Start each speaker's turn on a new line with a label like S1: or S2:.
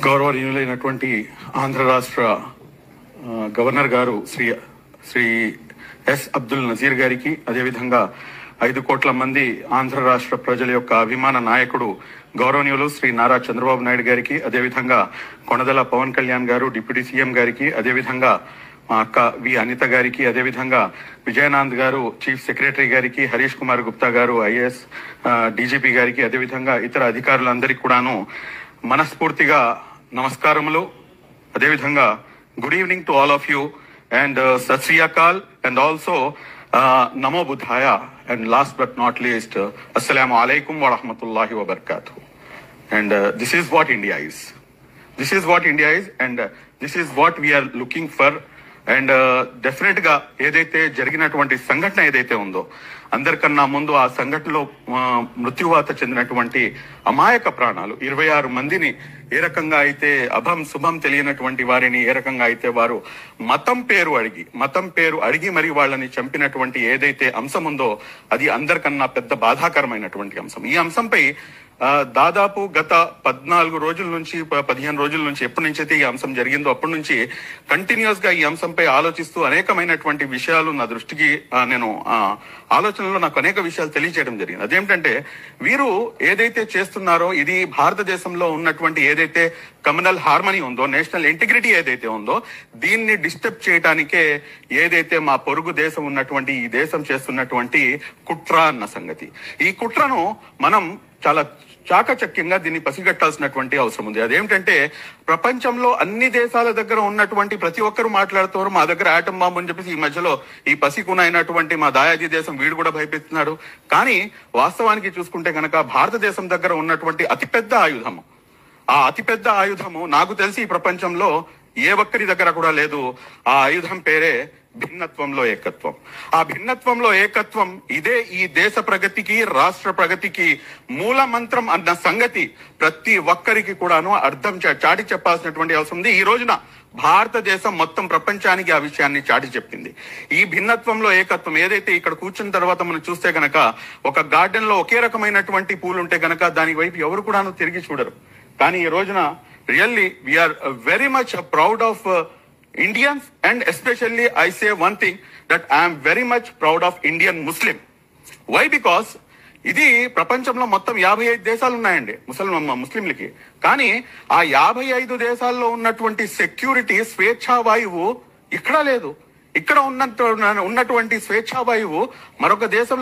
S1: గౌరవనీయులైనటువంటి ఆంధ్ర రాష్ట్ర గవర్నర్ గారు శ్రీ ఎస్ అబ్దుల్ నజీర్ గారికి, అదేవిధంగా 5 కోట్ల మంది ఆంధ్ర రాష్ట్ర ప్రజల యొక్క అభిమాన నాయకుడు గౌరవనీయులు శ్రీ నారా చంద్రబాబు నాయుడు గారికి, అదేవిధంగా కొణదెల పవన్ కళ్యాణ్ గారు డిప్యూటీ సీఎం గారికి, అదేవిధంగా మా అక్క వి అనిత గారికి, అదేవిధంగా విజయనాథ్ గారు చీఫ్ సెక్రటరీ గారికి, హరీష్ కుమార్ గుప్తా గారు ఐఏఎస్ డీజీపీ గారికి, అదేవిధంగా ఇతర అధికారులందరికీ కూడాను మనస్ఫూర్తిగా నమస్కారములు. అదేవిధంగా good evening to all of you and Sat Sri Akal and also నమో బుద్ధాయ and last but not least అస్సలాము అలైకుం వరహమతుల్లాహి వబర్కాతు. And this is what India is. This is what India is and this is what we are looking for. And definite గా ఏదైతే జరిగినటువంటి సంఘటన ఏదైతే ఉందో, అందరికన్నా ముందు ఆ సంఘటనలో మృత్యువాత చెందినటువంటి అమాయక ప్రాణాలు 26 మందిని ఏ రకంగా అయితే అభం శుభం తెలియనటువంటి వారిని ఏ రకంగా అయితే వారు మతం పేరు అడిగి మరి వాళ్ళని చంపినటువంటి ఏదైతే అంశం ఉందో అది అందరికన్నా పెద్ద బాధాకరమైనటువంటి అంశం. ఈ అంశంపై దాదాపు గత 14 రోజుల నుంచి 15 రోజుల నుంచి ఎప్పటి నుంచి అయితే ఈ అంశం జరిగిందో అప్పటి నుంచి కంటిన్యూస్ గా ఈ అంశంపై ఆలోచిస్తూ అనేకమైనటువంటి విషయాలు నా దృష్టికి నేను ఆలోచనలో నాకు అనేక విషయాలు తెలియజేయడం జరిగింది. అదేమిటంటే వీరు ఏదైతే చేస్తున్నారో ఇది భారతదేశంలో ఉన్నటువంటి ఏదైతే కమ్యూనల్ హార్మనీ ఉందో, నేషనల్ ఇంటిగ్రిటీ ఏదైతే ఉందో దీన్ని డిస్టర్బ్ చేయడానికే ఏదైతే మా పొరుగు దేశం ఉన్నటువంటి ఈ దేశం చేస్తున్నటువంటి కుట్ర అన్న సంగతి. ఈ కుట్రను మనం చాలా చాకచక్యంగా దీన్ని పసిగట్టాల్సినటువంటి అవసరం ఉంది. అదేమిటంటే ప్రపంచంలో అన్ని దేశాల దగ్గర ఉన్నటువంటి ప్రతి ఒక్కరు మాట్లాడుతారు మా దగ్గర ఆటం బాంబు అని చెప్పేసి. ఈ మధ్యలో ఈ పసికున అయినటువంటి మా దాయాది దేశం వీడు కూడా భయపెడుతున్నాడు. కానీ వాస్తవానికి చూసుకుంటే కనుక భారతదేశం దగ్గర ఉన్నటువంటి అతిపెద్ద ఆయుధము, ఆ అతిపెద్ద ఆయుధము నాకు తెలిసి ఈ ప్రపంచంలో ఏ ఒక్కరి దగ్గర కూడా లేదు. ఆ ఆయుధం పేరే భిన్నత్వంలో ఏకత్వం. ఆ భిన్నత్వంలో ఏకత్వం ఇదే ఈ దేశ ప్రగతికి, రాష్ట్ర ప్రగతికి మూల మంత్రం అన్న సంగతి ప్రతి ఒక్కరికి కూడాను అర్థం చాటి చెప్పాల్సినటువంటి అవసరం ఉంది. ఈ రోజున భారతదేశం మొత్తం ప్రపంచానికి ఆ విషయాన్ని చాటి చెప్పింది. ఈ భిన్నత్వంలో ఏకత్వం ఏదైతే ఇక్కడ కూర్చున్న తర్వాత మనం చూస్తే గనక ఒక గార్డెన్ లో ఒకే రకమైనటువంటి పూలు ఉంటే గనక దాని వైపు ఎవరు కూడాను తిరిగి చూడరు. కానీ ఈ రోజున really we are very much proud of Indians, and especially I say one thing that I am very much proud of Indian Muslim. Why? Because ఇది ప్రపంచంలో మొత్తం 55 దేశాలు ఉన్నాయండి ముస్లింలకి. కానీ ఆ 55 దేశాల్లో ఉన్నటువంటి సెక్యూరిటీ స్వేచ్ఛా వాయువు ఇక్కడ లేదు. ఇక్కడ ఉన్నటువంటి స్వేచ్ఛా వాయువు మరొక దేశంలో